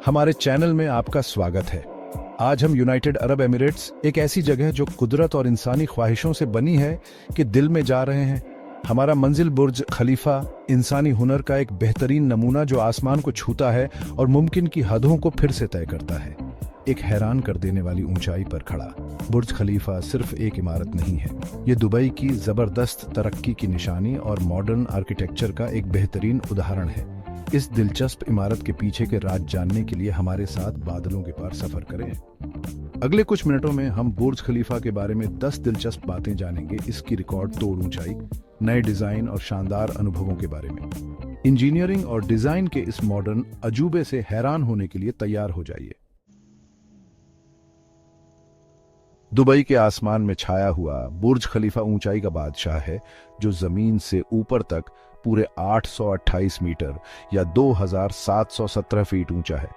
हमारे चैनल में आपका स्वागत है। आज हम यूनाइटेड अरब एमिरेट्स, एक ऐसी जगह जो कुदरत और इंसानी ख्वाहिशों से बनी है, कि दिल में जा रहे हैं। हमारा मंजिल बुर्ज खलीफा इंसानी हुनर का एक बेहतरीन नमूना जो आसमान को छूता है और मुमकिन की हदों को फिर से तय करता है। एक हैरान कर देने वाली ऊंचाई पर खड़ा बुर्ज खलीफा सिर्फ एक इमारत नहीं है, ये दुबई की जबरदस्त तरक्की की निशानी और मॉडर्न आर्किटेक्चर का एक बेहतरीन उदाहरण है। इस दिलचस्प इमारत के पीछे के राज जानने के लिए हमारे साथ बादलों के पार सफर करें। अगले कुछ मिनटों में हम बुर्ज खलीफा के बारे में 10 दिलचस्प बातें जानेंगे, इसकी रिकॉर्ड तोड़ ऊंचाई, नए डिजाइन और शानदार अनुभवों के बारे में। इंजीनियरिंग और डिजाइन के इस मॉडर्न अजूबे से हैरान होने के लिए तैयार हो जाइए। दुबई के आसमान में छाया हुआ बुर्ज खलीफा ऊंचाई का बादशाह है, जो जमीन से ऊपर तक पूरे 828 मीटर या 2717 फीट ऊंचा है।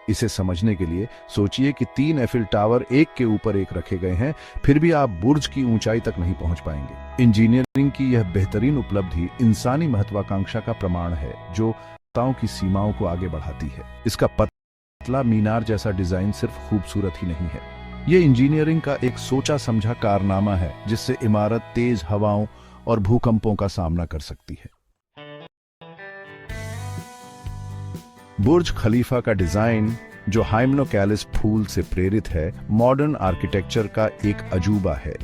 इसे समझने के लिए सोचिए कि 3 एफिल टावर एक के ऊपर एक रखे गए हैं, फिर भी आप बुर्ज की ऊंचाई तक नहीं पहुंच पाएंगे। इंजीनियरिंग की यह बेहतरीन उपलब्धि इंसानी महत्वाकांक्षा का प्रमाण है, जो क्षमताओं की सीमाओं को आगे बढ़ाती है। इसका पतला मीनार जैसा डिजाइन सिर्फ खूबसूरत ही नहीं है, ये इंजीनियरिंग का एक सोचा समझा कारनामा है, जिससे इमारत तेज हवाओं और भूकंपों का सामना कर सकती है। बुर्ज खलीफा का डिजाइन, जो हाइमेनोकैलिस फूल से प्रेरित है, मॉडर्न आर्किटेक्चर का एक अजूबा है।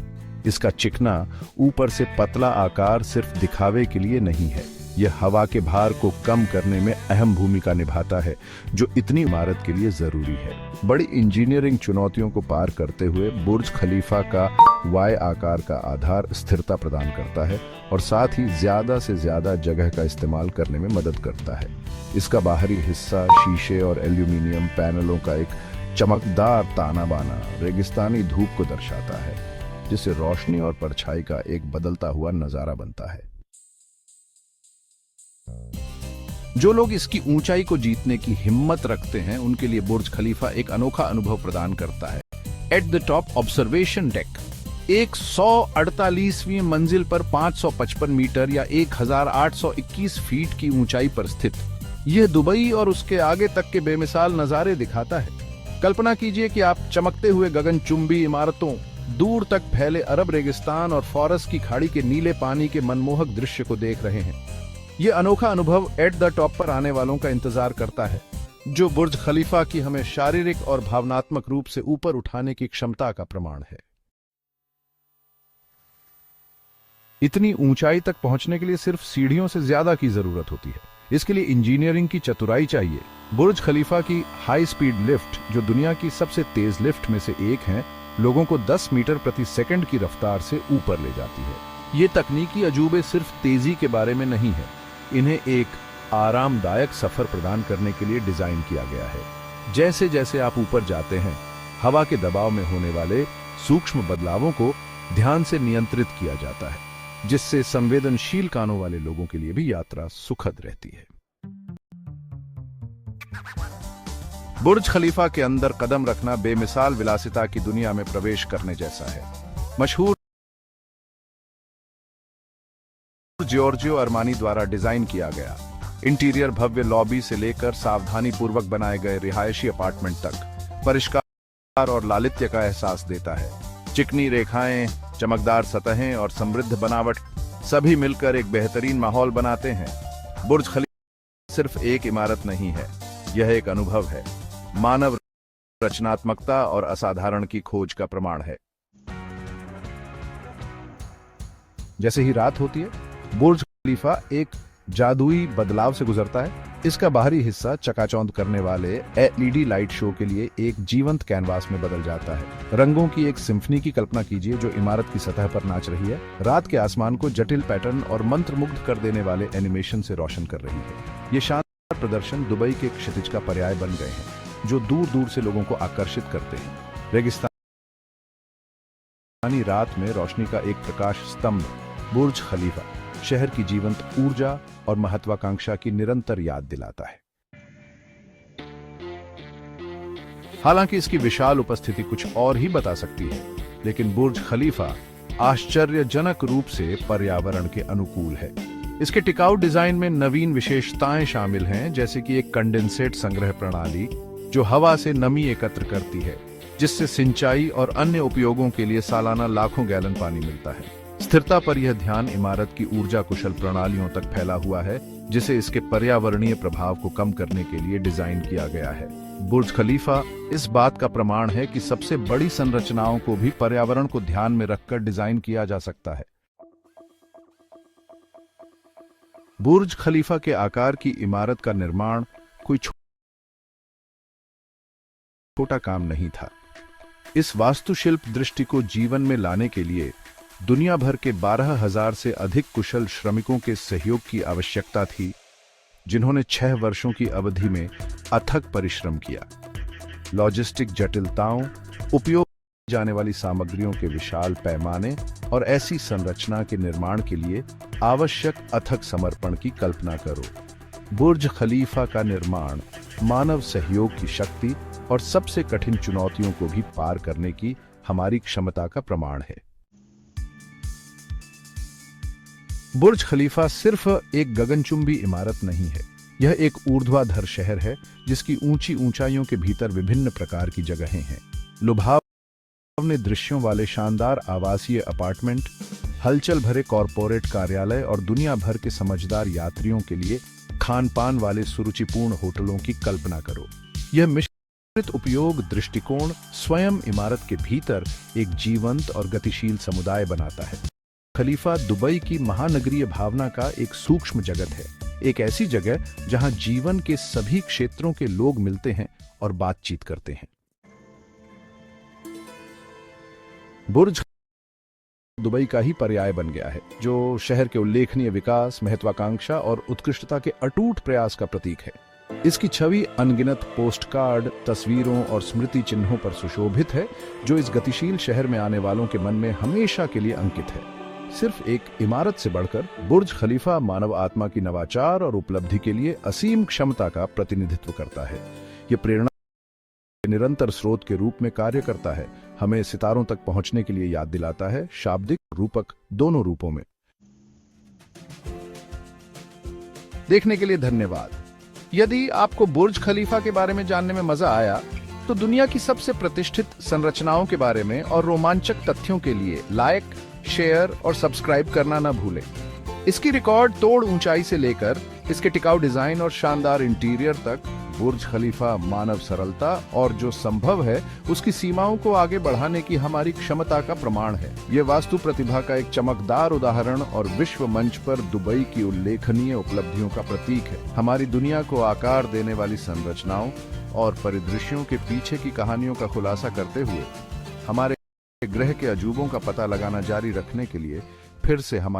इसका चिकना ऊपर से पतला आकार सिर्फ दिखावे के लिए नहीं है, यह हवा के भार को कम करने में अहम भूमिका निभाता है, जो इतनी इमारत के लिए जरूरी है। बड़ी इंजीनियरिंग चुनौतियों को पार करते हुए बुर्ज खलीफा का वाई आकार का आधार स्थिरता प्रदान करता है और साथ ही ज्यादा से ज्यादा जगह का इस्तेमाल करने में मदद करता है। इसका बाहरी हिस्सा शीशे और एल्यूमिनियम पैनलों का एक चमकदार ताना बाना रेगिस्तानी धूप को दर्शाता है, जिससे रोशनी और परछाई का एक बदलता हुआ नजारा बनता है। जो लोग इसकी ऊंचाई को जीतने की हिम्मत रखते हैं, उनके लिए बुर्ज खलीफा एक अनोखा अनुभव प्रदान करता है। At the top observation deck, एक 148वीं मंजिल पर 555 मीटर या 1821 फीट की ऊंचाई पर स्थित यह दुबई और उसके आगे तक के बेमिसाल नजारे दिखाता है। कल्पना कीजिए कि आप चमकते हुए गगनचुंबी इमारतों, दूर तक फैले अरब रेगिस्तान और फॉरस की खाड़ी के नीले पानी के मनमोहक दृश्य को देख रहे हैं। यह अनोखा अनुभव एट द टॉप पर आने वालों का इंतजार करता है, जो बुर्ज खलीफा की हमें शारीरिक और भावनात्मक रूप से ऊपर उठाने की क्षमता का प्रमाण है। इतनी ऊंचाई तक पहुंचने के लिए सिर्फ सीढ़ियों से ज्यादा की जरूरत होती है। इसके लिए इंजीनियरिंग की चतुराई चाहिए। बुर्ज खलीफा की हाई स्पीड लिफ्ट, जो दुनिया की सबसे तेज लिफ्ट में से एक है, लोगों को 10 मीटर प्रति सेकंड की रफ्तार से ऊपर ले जाती है। ये तकनीकी अजूबे सिर्फ तेजी के बारे में नहीं है, इन्हें एक आरामदायक सफर प्रदान करने के लिए डिजाइन किया गया है। जैसे जैसे आप ऊपर जाते हैं, हवा के दबाव में होने वाले सूक्ष्म बदलावों को ध्यान से नियंत्रित किया जाता है, जिससे संवेदनशील कानों वाले लोगों के लिए भी यात्रा सुखद रहती है। बुर्ज खलीफा के अंदर कदम रखना बेमिसाल विलासिता की दुनिया में प्रवेश करने जैसा है। मशहूर जियोर्जियो अरमानी द्वारा डिजाइन किया गया इंटीरियर भव्य लॉबी से लेकर सावधानी पूर्वक बनाए गए रिहायशी अपार्टमेंट तक परिष्कार और लालित्य का एहसास देता है। चिकनी रेखाएं, चमकदार सतहें और समृद्ध बनावट सभी मिलकर एक बेहतरीन माहौल बनाते हैं। बुर्ज खलीफा सिर्फ एक इमारत नहीं है, यह एक अनुभव है, मानव रचनात्मकता और असाधारण की खोज का प्रमाण है। जैसे ही रात होती है, बुर्ज खलीफा एक जादुई बदलाव से गुजरता है। इसका बाहरी हिस्सा चकाचौंध करने वाले एलईडी लाइट शो के लिए एक जीवंत कैनवास में बदल जाता है। रंगों की एक सिम्फनी की कल्पना कीजिए जो इमारत की सतह पर नाच रही है, रात के आसमान को जटिल पैटर्न और मंत्रमुग्ध कर देने वाले एनिमेशन से रोशन कर रही है। ये शानदार प्रदर्शन दुबई के क्षितिज का पर्याय बन गए हैं, जो दूर दूर से लोगों को आकर्षित करते हैं। रेगिस्तानी रात में रोशनी का एक प्रकाश स्तंभ बुर्ज खलीफा शहर की जीवंत ऊर्जा और महत्वाकांक्षा की निरंतर याद दिलाता है। हालांकि इसकी विशाल उपस्थिति कुछ और ही बता सकती है, लेकिन बुर्ज खलीफा आश्चर्यजनक रूप से पर्यावरण के अनुकूल है। इसके टिकाऊ डिजाइन में नवीन विशेषताएं शामिल हैं, जैसे कि एक कंडेंसेट संग्रह प्रणाली, जो हवा से नमी एकत्र करती है, जिससे सिंचाई और अन्य उपयोगों के लिए सालाना लाखों गैलन पानी मिलता है। स्थिरता पर यह ध्यान इमारत की ऊर्जा कुशल प्रणालियों तक फैला हुआ है, जिसे इसके पर्यावरणीय प्रभाव को कम करने के लिए डिजाइन किया गया है। बुर्ज खलीफा इस बात का प्रमाण है कि सबसे बड़ी संरचनाओं को भी पर्यावरण को ध्यान में रखकर डिजाइन किया जा सकता है। बुर्ज खलीफा के आकार की इमारत का निर्माण कोई छोटा काम नहीं था। इस वास्तुशिल्प दृष्टि को जीवन में लाने के लिए दुनिया भर के 12,000 से अधिक कुशल श्रमिकों के सहयोग की आवश्यकता थी, जिन्होंने 6 वर्षों की अवधि में अथक परिश्रम किया। लॉजिस्टिक जटिलताओं, उपयोग की जाने वाली सामग्रियों के विशाल पैमाने और ऐसी संरचना के निर्माण के लिए आवश्यक अथक समर्पण की कल्पना करो। बुर्ज खलीफा का निर्माण मानव सहयोग की शक्ति और सबसे कठिन चुनौतियों को भी पार करने की हमारी क्षमता का प्रमाण है। बुर्ज खलीफा सिर्फ एक गगनचुंबी इमारत नहीं है, यह एक ऊर्ध्वाधर शहर है जिसकी ऊंची ऊंचाइयों के भीतर विभिन्न प्रकार की जगहें हैं। लुभावने दृश्यों वाले शानदार आवासीय अपार्टमेंट, हलचल भरे कॉरपोरेट कार्यालय और दुनिया भर के समझदार यात्रियों के लिए खान-पान वाले सुरुचिपूर्ण होटलों की कल्पना करो। यह मिश्रित उपयोग दृष्टिकोण स्वयं इमारत के भीतर एक जीवंत और गतिशील समुदाय बनाता है। खलीफा दुबई की महानगरीय भावना का एक सूक्ष्म जगत है, एक ऐसी जगह जहां जीवन के सभी क्षेत्रों के लोग मिलते हैं और बातचीत करते हैं। बुर्ज दुबई का ही पर्याय बन गया है, जो शहर के उल्लेखनीय विकास, महत्वाकांक्षा और उत्कृष्टता के अटूट प्रयास का प्रतीक है। इसकी छवि अनगिनत पोस्टकार्ड, तस्वीरों और स्मृति चिन्हों पर सुशोभित है, जो इस गतिशील शहर में आने वालों के मन में हमेशा के लिए अंकित है। सिर्फ एक इमारत से बढ़कर बुर्ज खलीफा मानव आत्मा की नवाचार और उपलब्धि के लिए असीम क्षमता का प्रतिनिधित्व करता है। यह प्रेरणा के निरंतर स्रोत के रूप में कार्य करता है, हमें सितारों तक पहुंचने के लिए याद दिलाता है, शाब्दिक रूपक दोनों रूपों में। देखने के लिए धन्यवाद। यदि आपको बुर्ज खलीफा के बारे में जानने में मजा आया, तो दुनिया की सबसे प्रतिष्ठित संरचनाओं के बारे में और रोमांचक तथ्यों के लिए लाइक, शेयर और सब्सक्राइब करना न भूलें। इसकी रिकॉर्ड तोड़ ऊंचाई से लेकर इसके टिकाऊ डिजाइन और शानदार इंटीरियर तक, बुर्ज खलीफा मानव सरलता और जो संभव है उसकी सीमाओं को आगे बढ़ाने की हमारी क्षमता का प्रमाण है। यह वास्तु प्रतिभा का एक चमकदार उदाहरण और विश्व मंच पर दुबई की उल्लेखनीय उपलब्धियों का प्रतीक है। हमारी दुनिया को आकार देने वाली संरचनाओं और परिदृश्यों के पीछे की कहानियों का खुलासा करते हुए हमारे ग्रह के अजूबों का पता लगाना जारी रखने के लिए फिर से हमारे